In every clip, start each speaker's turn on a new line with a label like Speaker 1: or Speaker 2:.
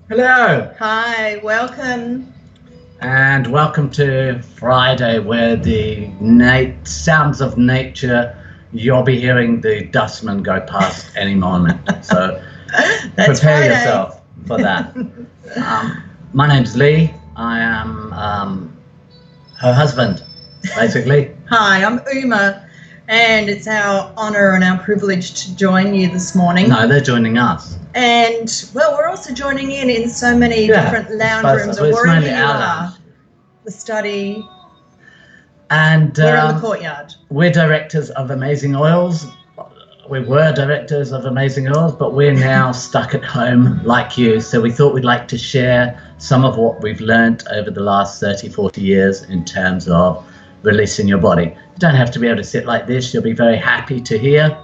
Speaker 1: Hello,
Speaker 2: Hi, welcome.
Speaker 1: and welcome to Friday, where the sounds of nature, you'll be hearing the dustman go past any moment. So
Speaker 2: That's
Speaker 1: prepare
Speaker 2: Friday.
Speaker 1: yourself for that. My name's Lee. I am her husband, basically.
Speaker 2: Hi, I'm Uma, and it's our honour and our privilege to join you this morning.
Speaker 1: No, they're joining us.
Speaker 2: And, well, we're also joining in so many different lounge rooms, or wherever you are. The study.
Speaker 1: And
Speaker 2: we're in the courtyard.
Speaker 1: We're directors of Amazing Oils. We were directors of Amazing Oils, but we're now stuck at home like you. So we thought we'd like to share some of what we've learned over the last 30, 40 years in terms of releasing your body. You don't have to be able to sit like this. You'll be very happy to hear.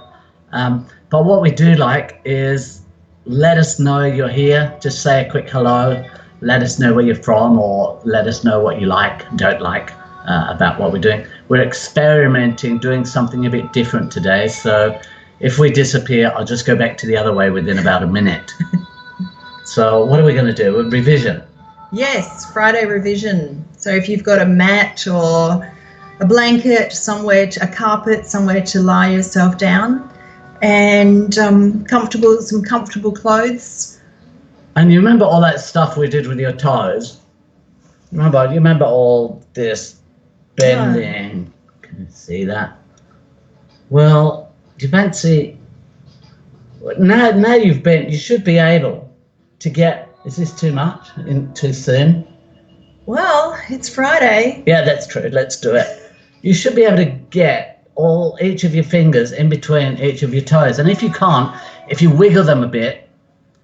Speaker 1: But what we do like is let us know you're here. Just say a quick hello. Let us know where you're from, or let us know what you like and don't like about what we're doing. We're experimenting, doing something a bit different today. So if we disappear, I'll just go back to the other way within about a minute. So what are we going to do? A revision?
Speaker 2: Yes, Friday revision. So if you've got a mat or a blanket somewhere, a carpet somewhere to lie yourself down, and some comfortable clothes.
Speaker 1: And you remember all that stuff we did with your toes? You remember all this bending? Can you see that? Well, do you fancy? Now you've bent, you should be able to get. Is this too much? Too soon?
Speaker 2: Well, it's Friday.
Speaker 1: Yeah, that's true. Let's do it. You should be able to get each of your fingers in between each of your toes, and if you can't, if you wiggle them a bit,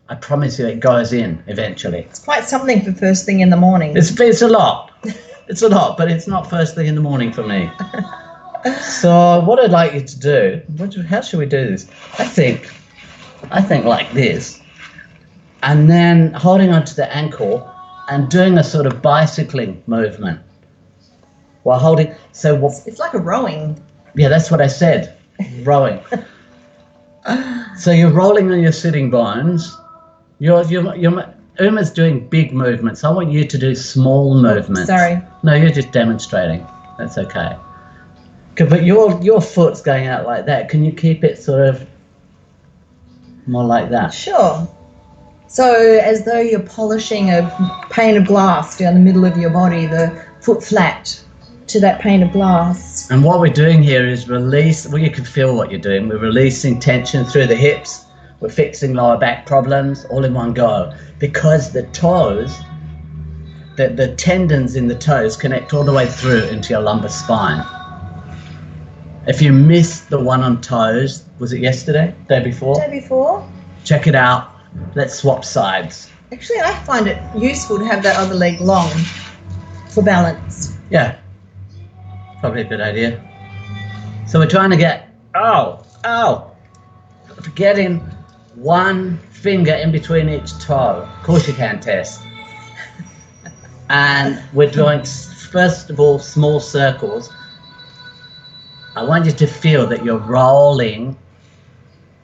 Speaker 1: I promise you it goes in eventually.
Speaker 2: It's quite something for first thing in the morning.
Speaker 1: It's a lot. It's a lot, but it's not first thing in the morning for me. So what I'd like you to do, how should we do this? I think like this, and then holding onto the ankle and doing a sort of bicycling movement while holding. So
Speaker 2: it's like a rowing.
Speaker 1: Yeah, that's what I said, rowing. So you're rolling on your sitting bones. Uma's doing big movements. I want you to do small movements.
Speaker 2: Sorry.
Speaker 1: No, you're just demonstrating. That's okay. But your foot's going out like that. Can you keep it sort of more like that?
Speaker 2: Sure. So as though you're polishing a pane of glass down the middle of your body, the foot flat to that pane of glass.
Speaker 1: And what we're doing here is release. Well, you can feel what you're doing. We're releasing tension through the hips. We're fixing lower back problems all in one go, because the toes, the tendons in the toes connect all the way through into your lumbar spine. If you missed the one on toes, was it yesterday? Day before?
Speaker 2: Day before.
Speaker 1: Check it out. Let's swap sides.
Speaker 2: Actually, I find it useful to have that other leg long for balance.
Speaker 1: Yeah, probably a good idea. So we're trying to get, getting one finger in between each toe. Of course you can, Tess. And we're doing, first of all, small circles. I want you to feel that you're rolling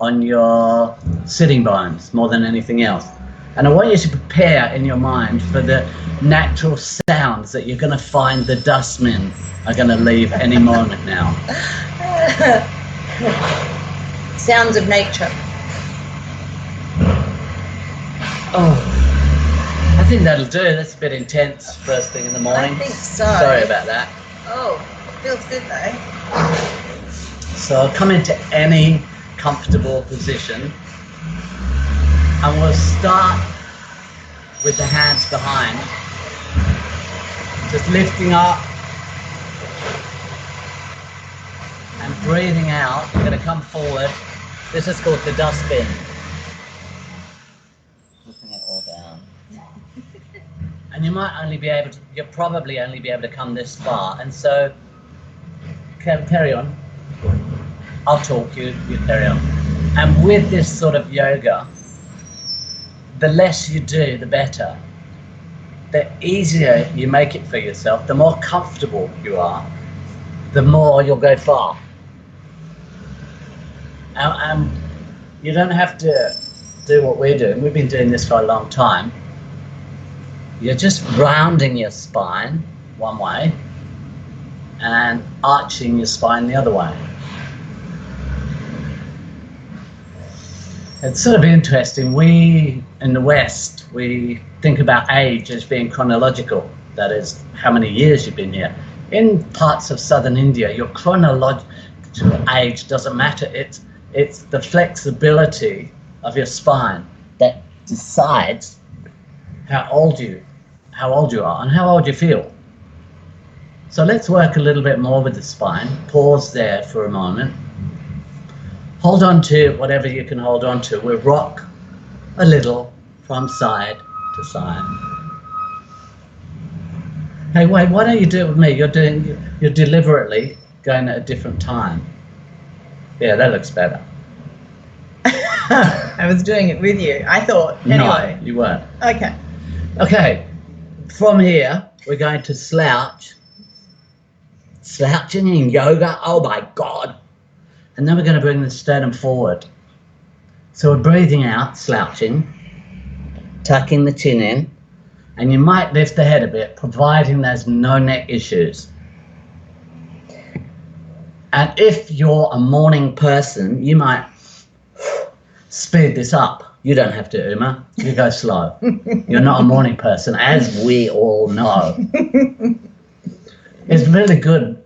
Speaker 1: on your sitting bones more than anything else. And I want you to prepare in your mind for the natural sounds that you're going to find the dustmen are going to leave any moment now.
Speaker 2: Sounds of nature.
Speaker 1: Oh, I think that'll do. That's a bit intense first thing in the morning.
Speaker 2: I think so.
Speaker 1: Sorry about that.
Speaker 2: Oh, feels good though.
Speaker 1: So come into any comfortable position, and we'll start with the hands behind, just lifting up and breathing out. You're going to come forward. This is called the dustbin. Lifting it all down. And you'll probably only be able to come this far, and so carry on. I'll talk, you carry on. And with this sort of yoga, the less you do, the better. The easier you make it for yourself, the more comfortable you are, the more you'll go far. And you don't have to do what we're doing. We've been doing this for a long time. you're just rounding your spine one way and arching your spine the other way. It's sort of interesting. We, in the West, we think about age as being chronological. That is, how many years you've been here. In parts of southern India, your chronological age doesn't matter. It's the flexibility of your spine that decides how old you are and how old you feel. So let's work a little bit more with the spine. Pause there for a moment. Hold on to whatever you can hold on to. We'll rock a little from side to side. Hey, wait, why don't you do it with me? You're deliberately going at a different time. Yeah, that looks better.
Speaker 2: I was doing it with you. I thought, anyway.
Speaker 1: No, you weren't.
Speaker 2: Okay.
Speaker 1: Okay, from here, we're going to slouch. Slouching in yoga, oh my God. And then we're going to bring the sternum forward. So we're breathing out, slouching, tucking the chin in, and you might lift the head a bit, providing there's no neck issues. And if you're a morning person, you might speed this up. You don't have to, Uma. You go slow. You're not a morning person, as we all know. It's really good.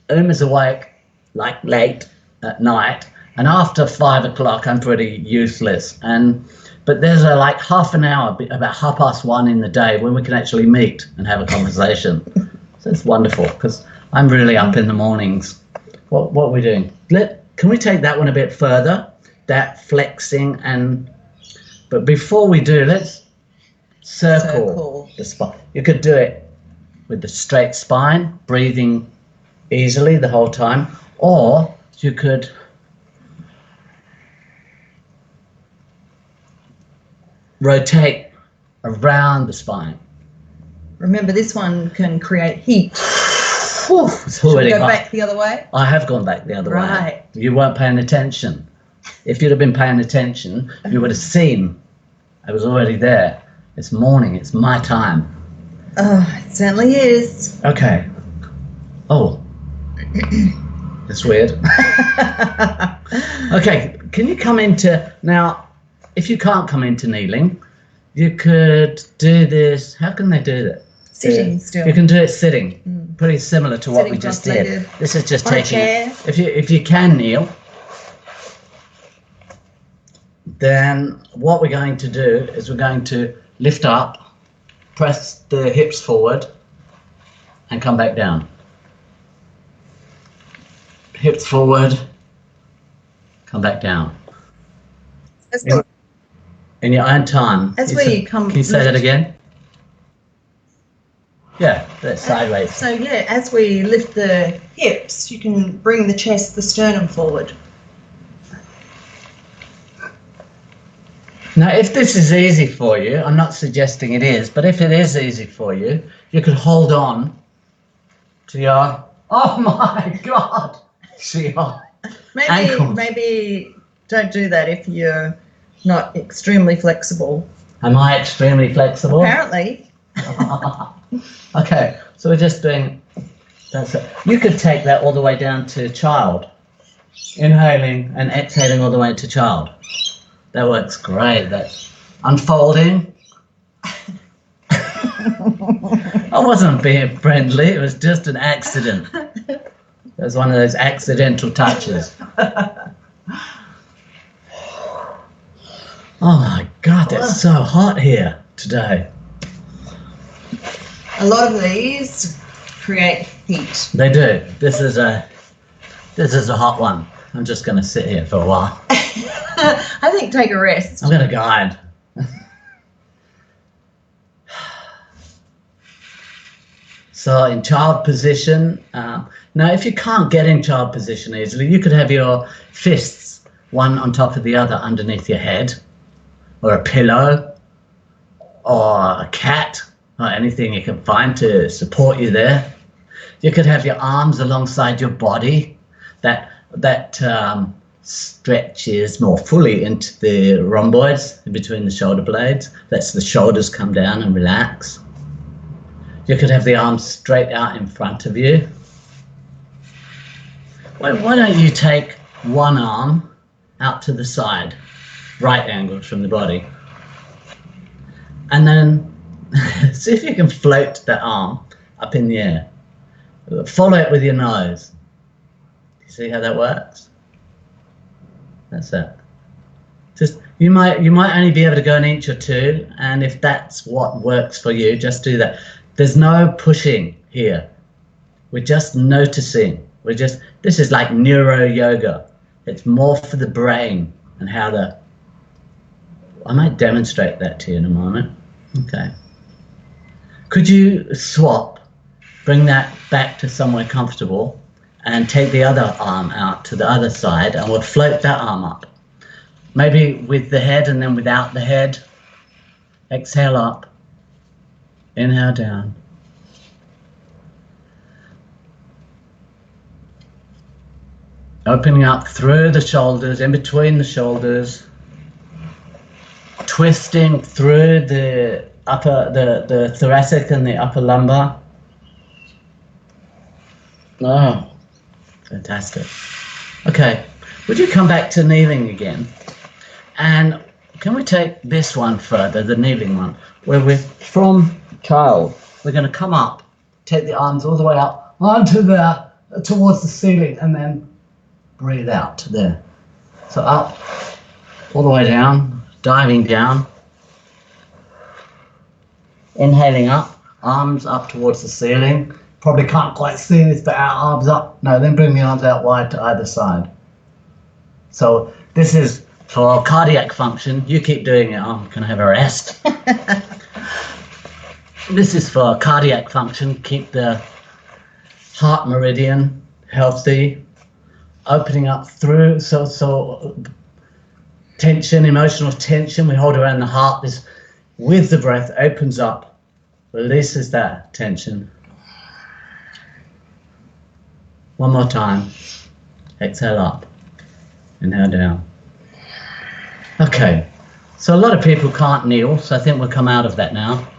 Speaker 1: Uma's awake, like late at night, and after 5 o'clock, I'm pretty useless. But there's like half an hour, about 1:30 in the day, when we can actually meet and have a conversation. So it's wonderful, because I'm really up in the mornings. What are we doing? Can we take that one a bit further? That flexing but before we do, let's circle the spine. You could do it with the straight spine, breathing easily the whole time, or you could rotate around the spine.
Speaker 2: Remember, this one can create heat.
Speaker 1: It's
Speaker 2: Should we go back the other way?
Speaker 1: I have gone back the other way.
Speaker 2: Right.
Speaker 1: You weren't paying attention. If you'd have been paying attention, you would have seen I was already there. It's morning. It's my time.
Speaker 2: Oh, it certainly is.
Speaker 1: Okay. Oh. That's weird. Okay, can you come into, now, if you can't come into kneeling, you could do this. How can they do that?
Speaker 2: Sitting still.
Speaker 1: You can do it sitting. Pretty similar to what we just did. This is just taking it. If you can kneel, then what we're going to do is we're going to lift up, press the hips forward, and come back down. Hips forward, come back down. In your own time.
Speaker 2: That's where you come.
Speaker 1: Can you say that again? Yeah, that's sideways.
Speaker 2: So yeah, as we lift the hips, you can bring the chest, the sternum forward.
Speaker 1: Now, if this is easy for you, I'm not suggesting it is, but if it is easy for you, you could hold on to your, oh my God, see your ankles.
Speaker 2: Maybe don't do that if you're not extremely flexible.
Speaker 1: Am I extremely flexible?
Speaker 2: Apparently.
Speaker 1: Okay, so we're just doing, that's it. You could take that all the way down to child. Inhaling and exhaling all the way to child. That works great. That's unfolding. I wasn't being friendly. It was just an accident. It was one of those accidental touches. Oh my God, it's so hot here today.
Speaker 2: A lot of these create heat.
Speaker 1: They do. This is a hot one. I'm just going to sit here for a while.
Speaker 2: I think take a rest.
Speaker 1: I'm going to guide. So in child position, now if you can't get in child position easily, you could have your fists one on top of the other underneath your head, or a pillow, or a cat, or anything you can find to support you there. You could have your arms alongside your body, that stretches more fully into the rhomboids in between the shoulder blades. Lets the shoulders come down and relax. You could have the arms straight out in front of you. Why don't you take one arm out to the side, right angles from the body, and then see if you can float that arm up in the air. Follow it with your nose. You see how that works? That's it. Just you might only be able to go an inch or two, and if that's what works for you, just do that. There's no pushing here. We're just noticing. This is like neuro yoga. It's more for the brain and how to. I might demonstrate that to you in a moment. Okay. Could you swap, bring that back to somewhere comfortable, and take the other arm out to the other side, and we'll float that arm up. Maybe with the head and then without the head. Exhale up. Inhale down. Opening up through the shoulders, in between the shoulders. Twisting through the the thoracic and the upper lumbar. Oh, fantastic. Okay, would you come back to kneeling again? And can we take this one further, the kneeling one, where we're from child. We're going to come up, take the arms all the way up onto there, towards the ceiling, and then breathe out to there. So up, all the way down, diving down. Inhaling up, arms up towards the ceiling. Probably can't quite see this, but our arms up. No, then bring the arms out wide to either side. So this is for cardiac function. You keep doing it. I'm going to have a rest. This is for cardiac function. Keep the heart meridian healthy. Opening up through, so tension, emotional tension we hold around the heart. This, with the breath, opens up, releases that tension. One more time. Exhale up. Inhale down. Okay, so a lot of people can't kneel, so I think we'll come out of that now.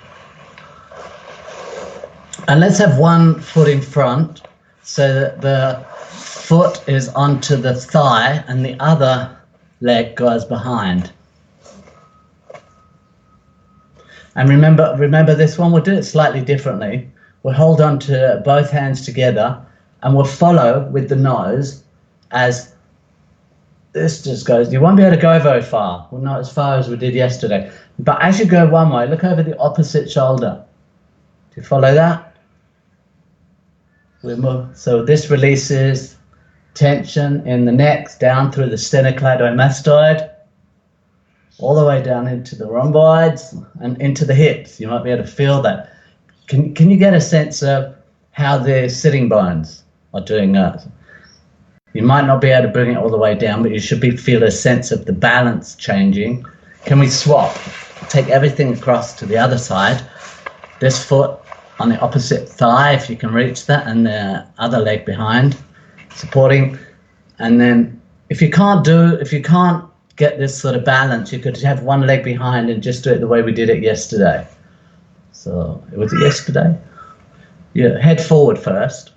Speaker 1: And let's have one foot in front so that the foot is onto the thigh and the other leg goes behind. And remember this one, we'll do it slightly differently. We'll hold on to both hands together and we'll follow with the nose as this just goes. You won't be able to go very far. Well, not as far as we did yesterday. But as you go one way, look over the opposite shoulder. Do you follow that? We move. So this releases tension in the neck, down through the sternocleidomastoid, all the way down into the rhomboids and into the hips. You might be able to feel that. Can you get a sense of how the sitting bones are doing that? You might not be able to bring it all the way down, but you should feel a sense of the balance changing. Can we swap? Take everything across to the other side. This foot on the opposite thigh, if you can reach that, and the other leg behind, supporting. And then if you can't get this sort of balance, you could have one leg behind and just do it the way we did it yesterday. So, was it yesterday? Yeah, head forward first.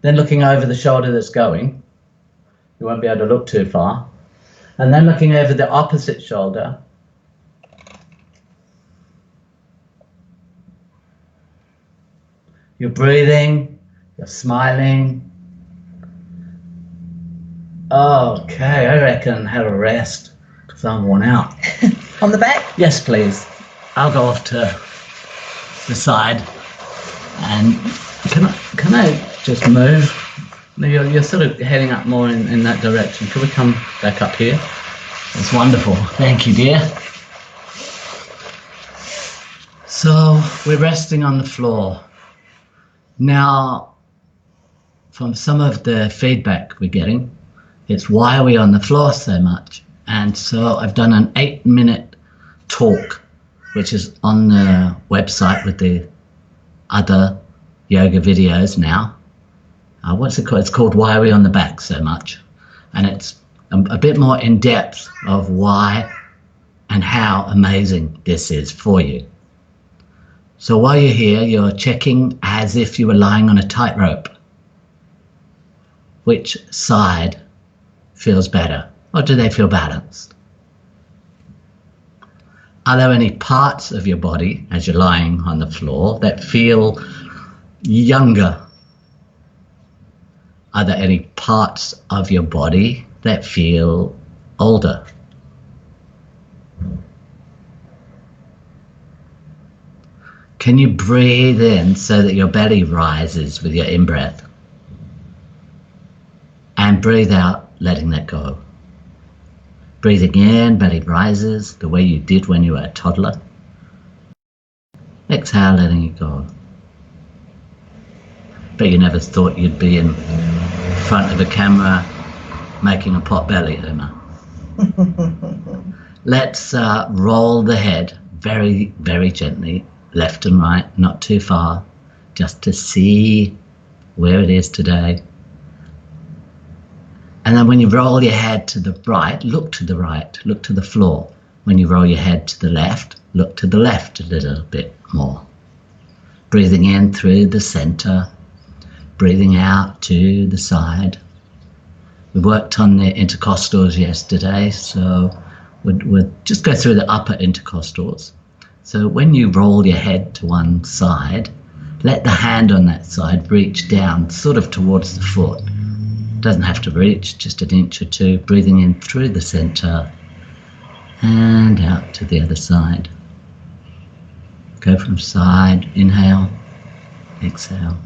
Speaker 1: Then looking over the shoulder that's going. You won't be able to look too far. And then looking over the opposite shoulder. You're breathing, you're smiling. Okay, I reckon have a rest because I'm worn out.
Speaker 2: On the back?
Speaker 1: Yes, please. I'll go off to the side. And can I just move? You're sort of heading up more in that direction. Can we come back up here? That's wonderful. Thank you, dear. So we're resting on the floor. Now, from some of the feedback we're getting, it's why are we on the floor so much? And so I've done an 8-minute talk, which is on the website with the other yoga videos now. What's it called? It's called Why Are We on the Back So Much? And it's a bit more in depth of why and how amazing this is for you. So while you're here, you're checking as if you were lying on a tightrope. Which side feels better? Or do they feel balanced? Are there any parts of your body, as you're lying on the floor, that feel younger? Are there any parts of your body that feel older? Can you breathe in so that your belly rises with your in-breath? And breathe out, letting that go. Breathing in, belly rises the way you did when you were a toddler. Exhale, letting it go. But you never thought you'd be in front of a camera making a pot belly, Uma. Let's roll the head very, very gently, left and right, not too far, just to see where it is today. And then when you roll your head to the right, look to the right, look to the floor. When you roll your head to the left, look to the left a little bit more. Breathing in through the center, breathing out to the side. We worked on the intercostals yesterday, so we'll just go through the upper intercostals. So when you roll your head to one side, let the hand on that side reach down, sort of towards the foot. Doesn't have to reach, just an inch or two, breathing in through the center and out to the other side. Go from side, inhale, exhale.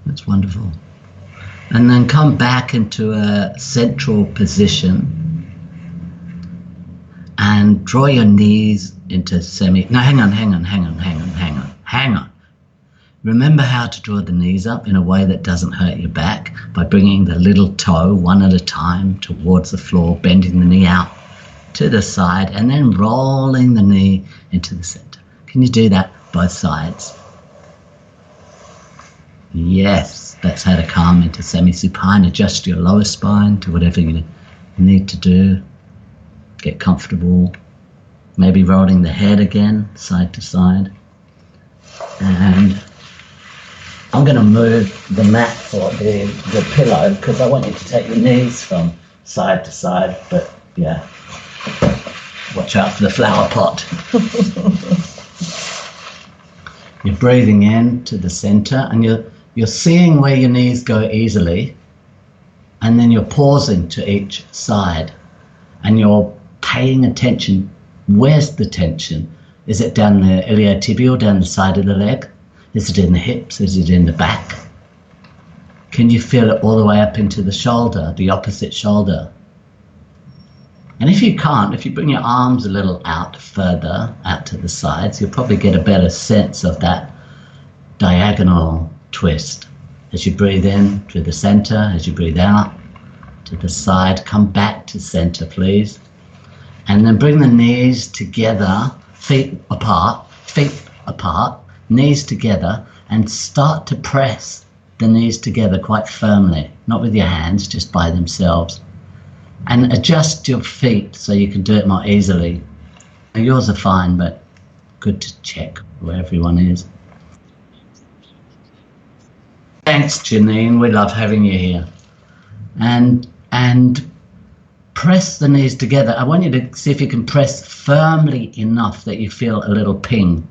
Speaker 1: That's wonderful. And then come back into a central position and draw your knees into no, hang on. Remember how to draw the knees up in a way that doesn't hurt your back by bringing the little toe one at a time towards the floor, bending the knee out to the side and then rolling the knee into the center. Can you do that both sides? Yes, that's how to come into semi-supine. Adjust your lower spine to whatever you need to do. Get comfortable. Maybe rolling the head again, side to side. And I'm going to move the mat for the pillow because I want you to take your knees from side to side, but yeah, watch out for the flower pot. You're breathing in to the center and you're seeing where your knees go easily, and then you're pausing to each side and you're paying attention. Where's the tension? Is it down the iliotibial, down the side of the leg? Is it in the hips? Is it in the back? Can you feel it all the way up into the shoulder, the opposite shoulder? And if you can't, if you bring your arms a little out further, out to the sides, you'll probably get a better sense of that diagonal twist. As you breathe in through the center, as you breathe out to the side, come back to center, please. And then bring the knees together, feet apart, knees together, and start to press the knees together quite firmly, not with your hands, just by themselves. And adjust your feet so you can do it more easily. Yours are fine, but good to check where everyone is. Thanks, Janine. We love having you here. And press the knees together. I want you to see if you can press firmly enough that you feel a little ping.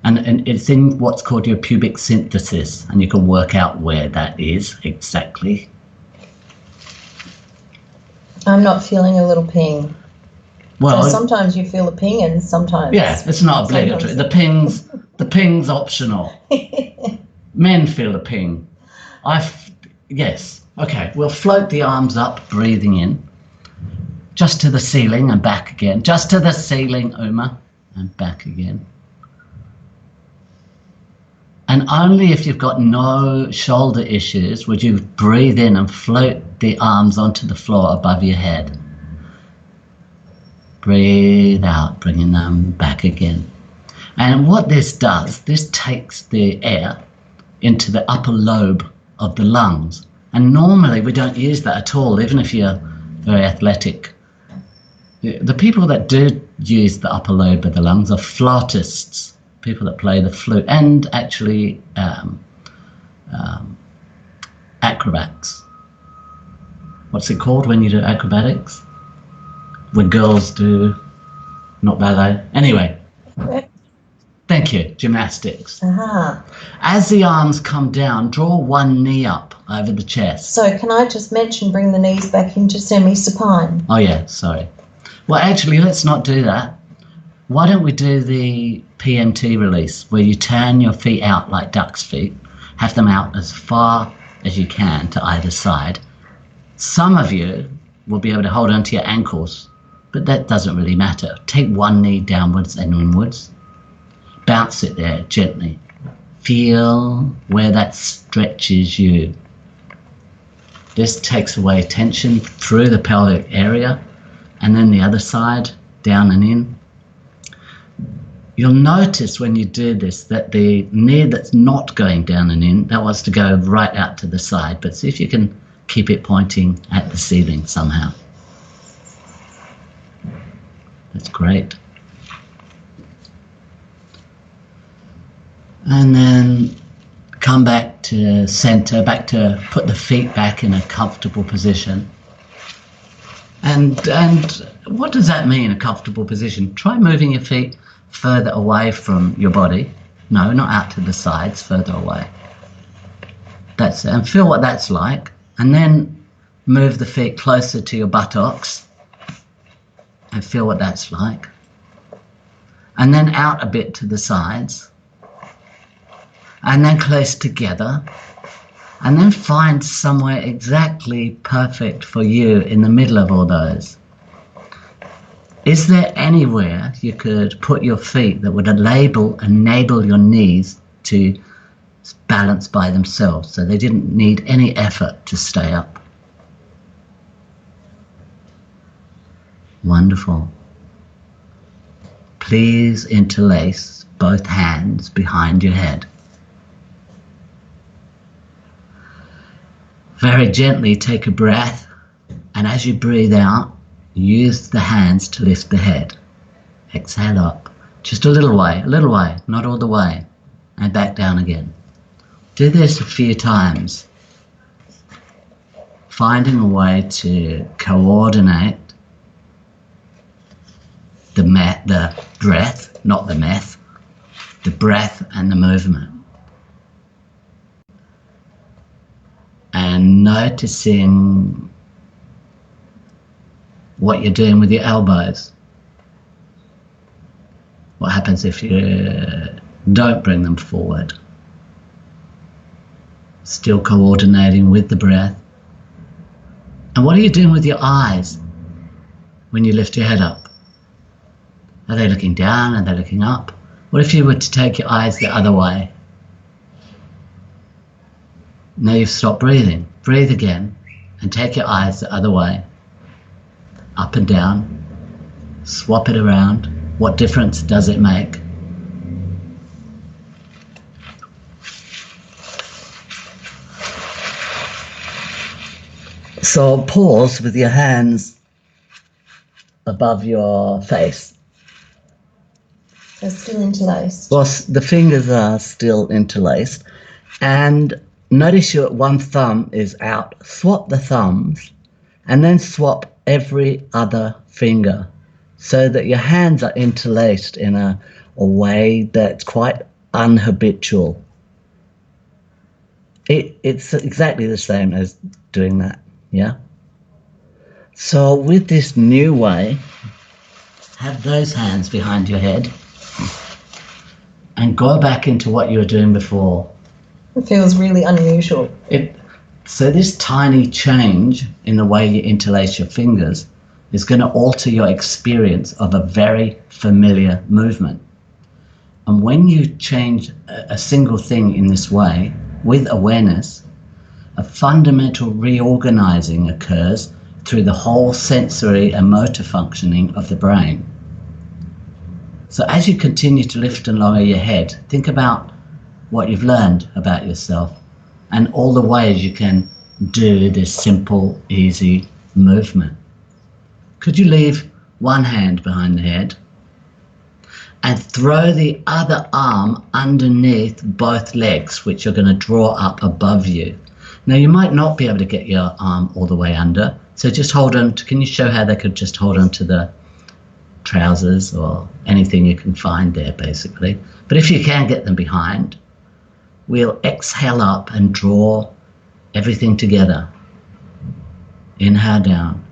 Speaker 1: And it's in what's called your pubic symphysis, and you can work out where that is exactly.
Speaker 3: I'm not feeling a little ping.
Speaker 1: Well,
Speaker 3: so sometimes you feel a ping and sometimes...
Speaker 1: Yeah, it's not obligatory. The ping's optional. Men feel a ping. Yes. Okay, we'll float the arms up, breathing in. Just to the ceiling and back again. Just to the ceiling, Uma, and back again. And only if you've got no shoulder issues would you breathe in and float the arms onto the floor above your head. Breathe out, bringing them back again. And what this does, this takes the air into the upper lobe of the lungs. And normally we don't use that at all, even if you're very athletic. The people that do use the upper lobe of the lungs are flautists, people that play the flute, and actually acrobats. What's it called when you do acrobatics? When girls do, not ballet. Anyway, thank you, gymnastics.
Speaker 3: Aha.
Speaker 1: As the arms come down, draw one knee up over the chest.
Speaker 3: So can I just mention bring the knees back into semi-supine?
Speaker 1: Oh yeah, sorry. Well, actually, let's not do that. Why don't we do the PMT release, where you turn your feet out like duck's feet, have them out as far as you can to either side. Some of you will be able to hold onto your ankles, but that doesn't really matter. Take one knee downwards and inwards. Bounce it there gently. Feel where that stretches you. This takes away tension through the pelvic area, and then the other side, down and in. You'll notice when you do this that the knee that's not going down and in, that wants to go right out to the side, but see if you can keep it pointing at the ceiling somehow. That's great. And then come back to center, back to put the feet back in a comfortable position. And what does that mean, a comfortable position? Try moving your feet further away from your body. No, not out to the sides, further away. That's it. And feel what that's like. And then move the feet closer to your buttocks and feel what that's like. And then out a bit to the sides. And then close together. And then find somewhere exactly perfect for you in the middle of all those. Is there anywhere you could put your feet that would enable your knees to balance by themselves, so they didn't need any effort to stay up? Wonderful. Please interlace both hands behind your head. Very gently take a breath, and as you breathe out, use the hands to lift the head. Exhale up, just a little way, not all the way, and back down again. Do this a few times, finding a way to coordinate the breath, not the meth, the breath and the movement. And noticing what you're doing with your elbows. What happens if you don't bring them forward? Still coordinating with the breath. And what are you doing with your eyes when you lift your head up? Are they looking down? Are they looking up? What if you were to take your eyes the other way? Now you've stopped breathing. Breathe again and take your eyes the other way. Up and down. Swap it around. What difference does it make? So pause with your hands above your face.
Speaker 3: They're still interlaced.
Speaker 1: Well, the fingers are still interlaced. And notice your one thumb is out. Swap the thumbs and then swap every other finger so that your hands are interlaced in a way that's quite unhabitual. It's exactly the same as doing that, yeah? So with this new way, have those hands behind your head and go back into what you were doing before.
Speaker 3: It feels really unusual.
Speaker 1: So this tiny change in the way you interlace your fingers is going to alter your experience of a very familiar movement. And when you change a single thing in this way, with awareness, a fundamental reorganizing occurs through the whole sensory and motor functioning of the brain. So as you continue to lift and lower your head, think about what you've learned about yourself and all the ways you can do this simple, easy movement. Could you leave one hand behind the head, and throw the other arm underneath both legs, which are going to draw up above you. Now, you might not be able to get your arm all the way under, so just hold on to, can you show how they could just hold on to the trousers or anything you can find there, basically. But if you can get them behind, we'll exhale up and draw everything together. Inhale down.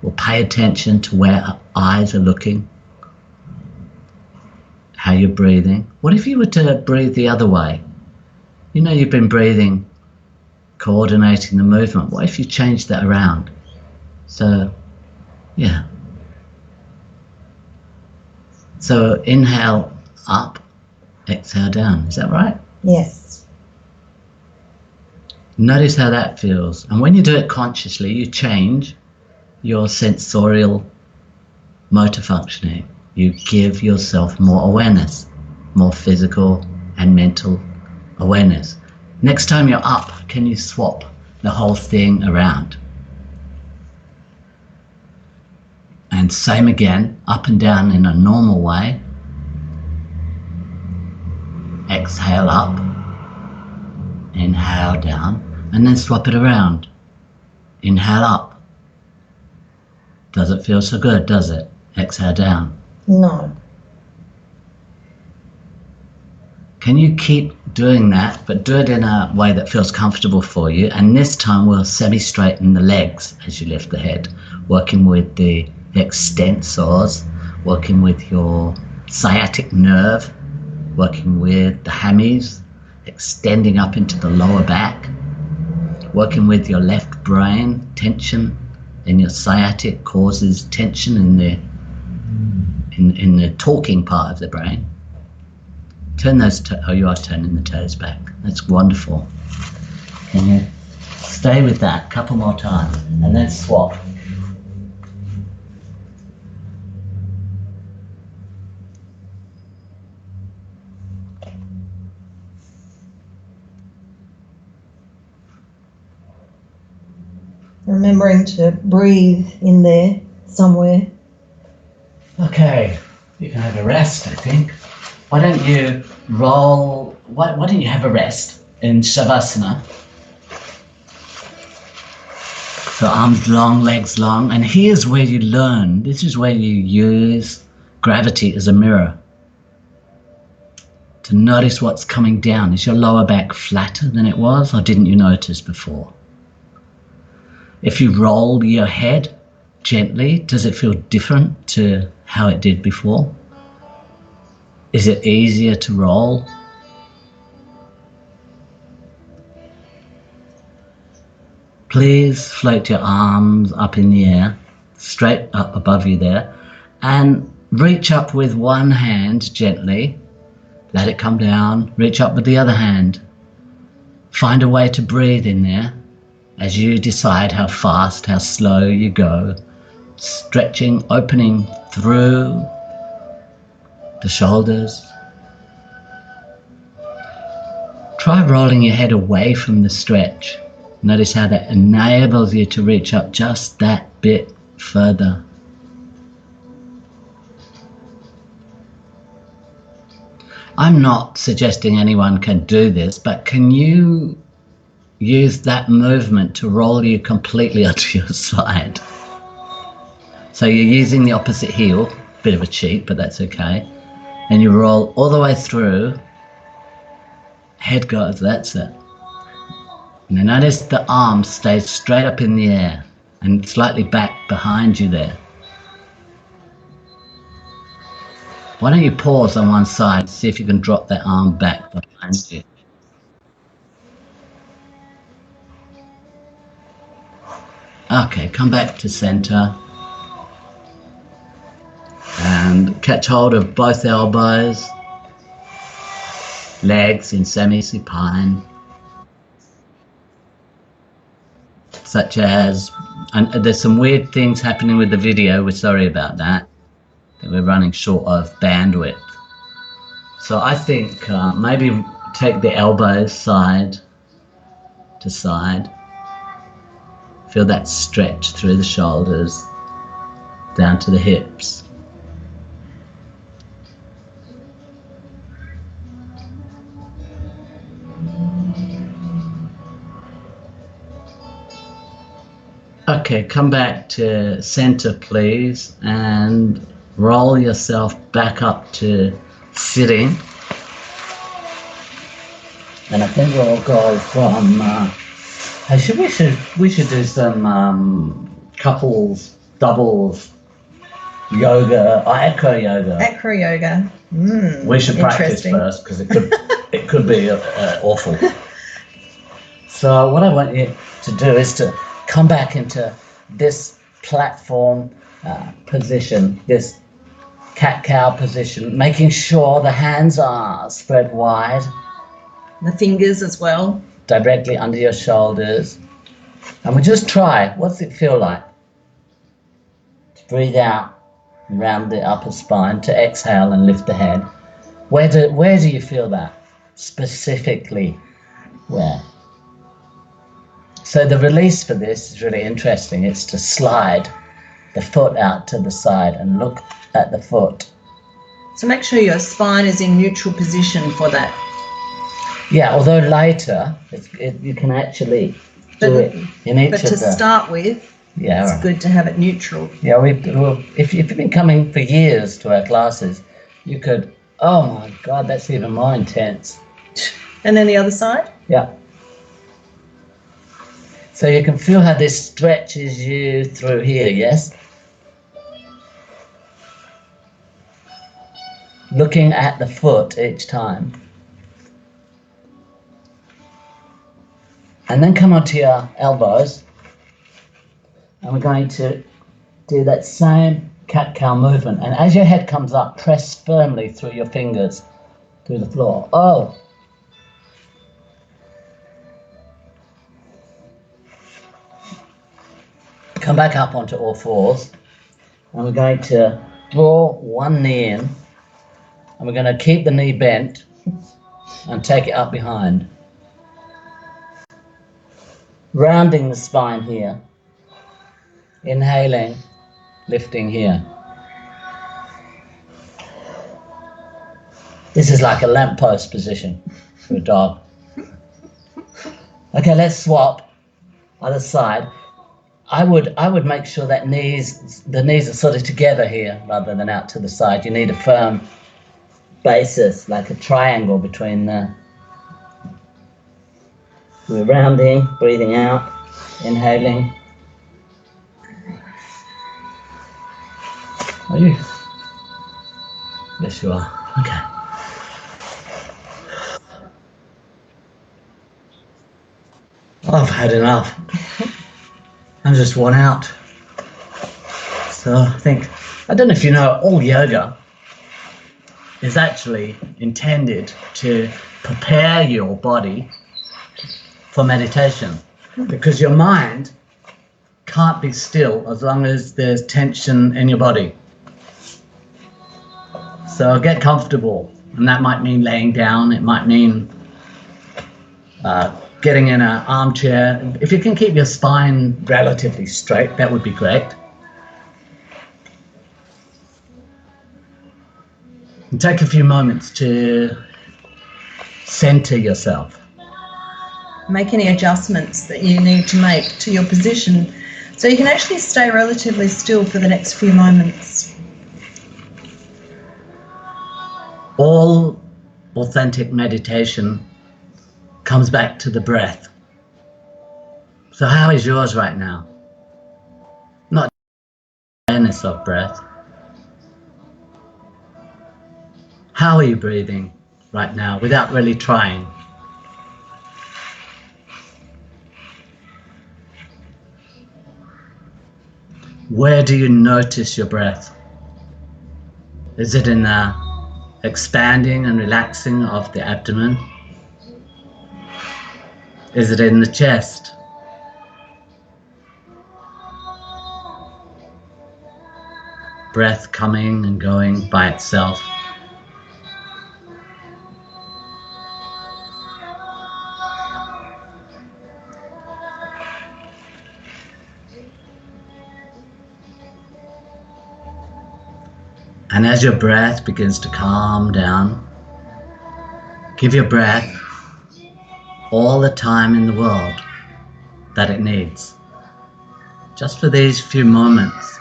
Speaker 1: We'll pay attention to where our eyes are looking, how you're breathing. What if you were to breathe the other way? You know you've been breathing, coordinating the movement. What if you changed that around? So, yeah. So inhale up, exhale down. Is that right?
Speaker 3: Yes.
Speaker 1: Notice how that feels. And when you do it consciously, you change your sensorial motor functioning. You give yourself more awareness, more physical and mental awareness. Next time you're up, can you swap the whole thing around? And same again, up and down in a normal way. Exhale up, inhale down, and then swap it around. Inhale up. Does it feel so good, does it? Exhale down.
Speaker 3: No.
Speaker 1: Can you keep doing that, but do it in a way that feels comfortable for you? And this time we'll semi-straighten the legs as you lift the head, working with the extensors, working with your sciatic nerve, working with the hammies, extending up into the lower back, working with your left brain. Tension in your sciatic causes tension in the talking part of the brain. Turn those you are turning the toes back. That's wonderful. Can you stay with that a couple more times and then swap?
Speaker 3: Remembering to breathe in there somewhere.
Speaker 1: Okay, you can have a rest, I think. Why don't you roll, why don't you have a rest in Shavasana? So arms long, legs long, and here's where you learn. This is where you use gravity as a mirror to notice what's coming down. Is your lower back flatter than it was, or didn't you notice before? If you roll your head gently, does it feel different to how it did before? Is it easier to roll? Please float your arms up in the air, straight up above you there, and reach up with one hand gently. Let it come down. Reach up with the other hand. Find a way to breathe in there as you decide how fast, how slow you go. Stretching, opening through the shoulders. Try rolling your head away from the stretch. Notice how that enables you to reach up just that bit further. I'm not suggesting anyone can do this, but can you use that movement to roll you completely onto your side? So you're using the opposite heel, bit of a cheat, but that's okay. And you roll all the way through, head goes, that's it. Now notice the arm stays straight up in the air and slightly back behind you there. Why don't you pause on one side, see if you can drop that arm back behind you. Okay, come back to center. And catch hold of both elbows, legs in semi-supine. Such as, and there's some weird things happening with the video, we're sorry about that. We're running short of bandwidth. So I think maybe take the elbows side to side. Feel that stretch through the shoulders, down to the hips. Okay, come back to center, please, and roll yourself back up to sitting. And I think we'll go from. We should do some couples, doubles, yoga, acro yoga.
Speaker 2: Acro yoga.
Speaker 1: We should practice
Speaker 2: interesting.
Speaker 1: first because it could be awful. So what I want you to do is to come back into this platform position, this cat-cow position, making sure the hands are spread wide,
Speaker 2: The fingers as well.
Speaker 1: directly under your shoulders. And we just try. What's it feel like? To breathe out around the upper spine, to exhale and lift the head. Where do you feel that? Specifically, where? So the release for this is really interesting. It's to slide the foot out to the side and look at the foot.
Speaker 2: So make sure your spine is in neutral position for that.
Speaker 1: Yeah, although later you can actually do it in each
Speaker 2: But
Speaker 1: of
Speaker 2: to
Speaker 1: the...
Speaker 2: start with,
Speaker 1: Yeah,
Speaker 2: it's
Speaker 1: right.
Speaker 2: good to have it neutral.
Speaker 1: Yeah, if you've been coming for years to our classes, you could, oh my God, that's even more intense.
Speaker 2: And then the other side.
Speaker 1: Yeah. So you can feel how this stretches you through here, yes? Looking at the foot each time. And then come onto your elbows. And we're going to do that same cat-cow movement. And as your head comes up, press firmly through your fingers through the floor. Oh. Come back up onto all fours. And we're going to draw one knee in. And we're going to keep the knee bent and take it up behind. Rounding the spine here. Inhaling, lifting here. This is like a lamppost position for a dog. Okay, let's swap. Other side. I would make sure that the knees are sort of together here rather than out to the side. You need a firm basis, like a triangle between the... We're rounding, breathing out, inhaling. Are you? Yes, you are. Okay. I've had enough. I'm just worn out. So I don't know if you know, all yoga is actually intended to prepare your body for meditation, because your mind can't be still as long as there's tension in your body. So get comfortable, and that might mean laying down, it might mean getting in an armchair. If you can keep your spine relatively straight, that would be great. And take a few moments to center yourself.
Speaker 2: Make any adjustments that you need to make to your position so you can actually stay relatively still for the next few moments.
Speaker 1: All authentic meditation comes back to the breath. So how is yours right now? Not awareness of breath. How are you breathing right now without really trying? Where do you notice your breath? Is it in the expanding and relaxing of the abdomen? Is it in the chest? Breath coming and going by itself. And as your breath begins to calm down, give your breath all the time in the world that it needs. Just for these few moments.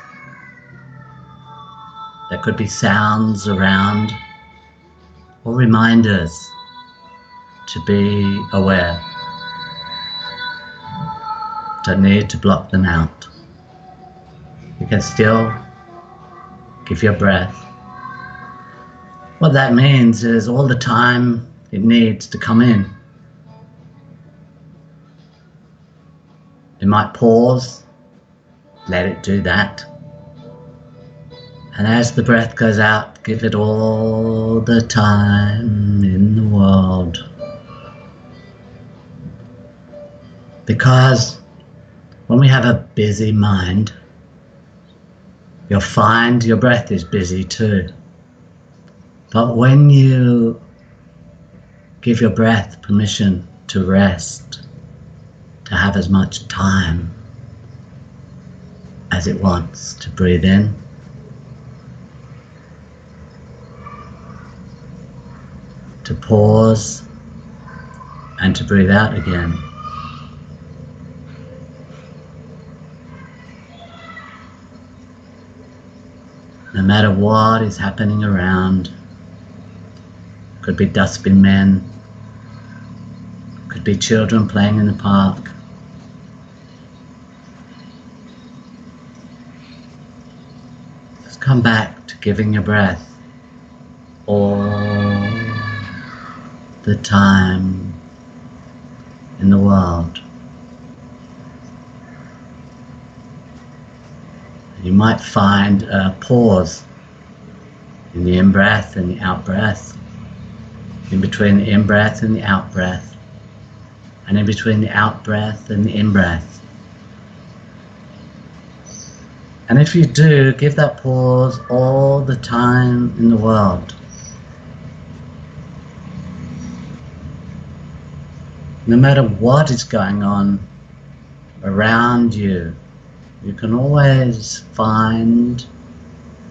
Speaker 1: There could be sounds around or reminders to be aware. Don't need to block them out. You can still give your breath. What that means is all the time it needs to come in. You might pause, let it do that. And as the breath goes out, give it all the time in the world. Because when we have a busy mind, you'll find your breath is busy too. But when you give your breath permission to rest, to have as much time as it wants to breathe in, to pause, and to breathe out again. No matter what is happening around, could be dustbin men, could be children playing in the park, just come back to giving your breath all the time in the world. You might find a pause in the in-breath and the out-breath, in between the in-breath and the out-breath, and in between the out-breath and the in-breath. And if you do, give that pause all the time in the world. No matter what is going on around you, you can always find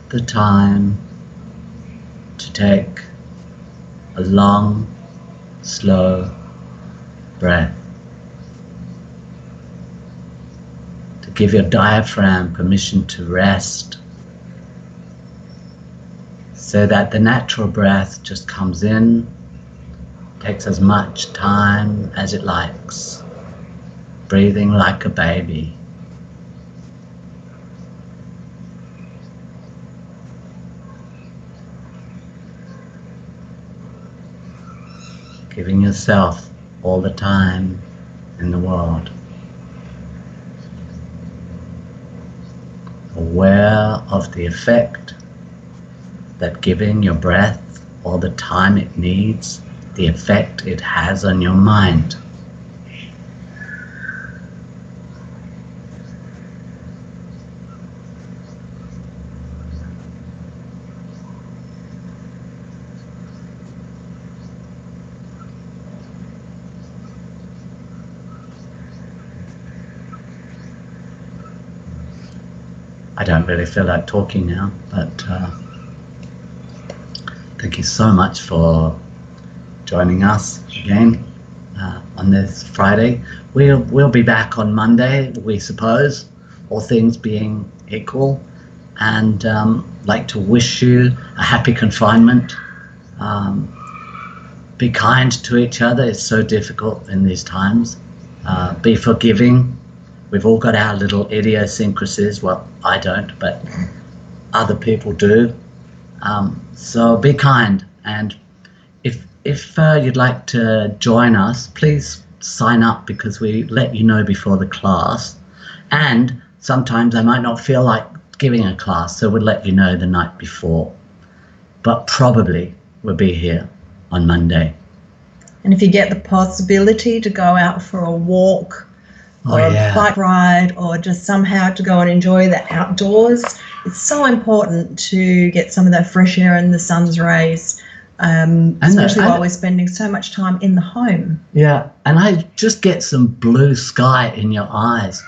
Speaker 1: the time to take a long, slow breath. To give your diaphragm permission to rest so that the natural breath just comes in, takes as much time as it likes, breathing like a baby. Giving yourself all the time in the world. Aware of the effect that giving your breath all the time it needs, the effect it has on your mind. I don't really feel like talking now, but thank you so much for joining us again on this Friday. We'll be back on Monday, we suppose, all things being equal, and like to wish you a happy confinement. Be kind to each other. It's so difficult in these times. Be forgiving. We've all got our little idiosyncrasies. Well, I don't, but other people do. So be kind, and if you'd like to join us, please sign up, because we let you know before the class, and sometimes I might not feel like giving a class, so we'll let you know the night before, but probably we'll be here on Monday.
Speaker 2: And if you get the possibility to go out for a walk or a bike ride, or just somehow to go and enjoy the outdoors, it's so important to get some of that fresh air and the sun's rays, especially while we're spending so much time in the home.
Speaker 1: Yeah, and I just get some blue sky in your eyes.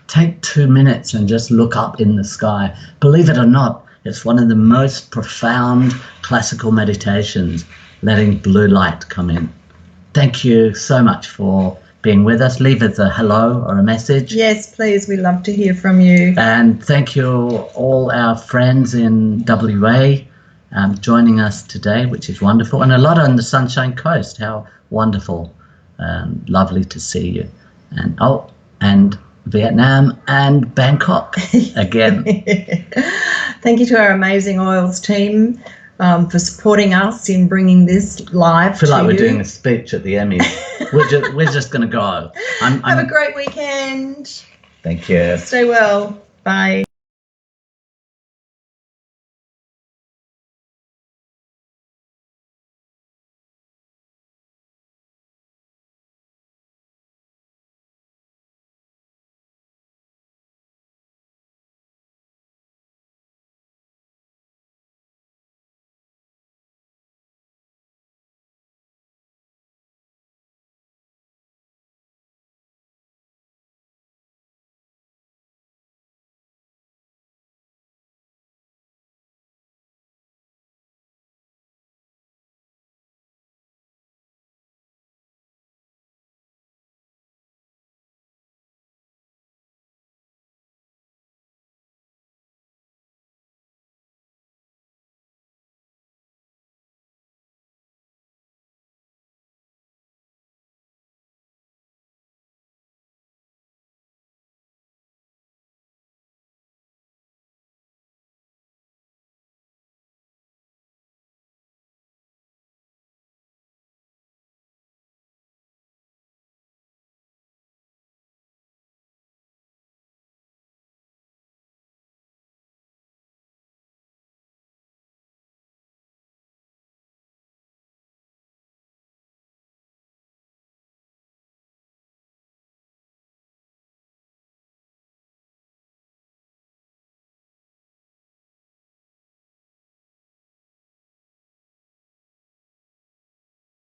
Speaker 1: Take 2 minutes and just look up in the sky. Believe it or not, It's one of the most profound classical meditations, letting blue light come in. Thank you so much for being with us. Leave us a hello or a message.
Speaker 2: Yes, please. We love to hear from you.
Speaker 1: And thank you all our friends in WA joining us today, which is wonderful. And a lot on the Sunshine Coast. How wonderful. Lovely to see you. And Vietnam and Bangkok again.
Speaker 2: Thank you to our Amazing Oils team for supporting us in bringing this live.
Speaker 1: I feel
Speaker 2: to
Speaker 1: like we're
Speaker 2: you.
Speaker 1: doing a speech at the Emmys. we're just going to go.
Speaker 2: Have a great weekend.
Speaker 1: Thank you.
Speaker 2: Stay well. Bye.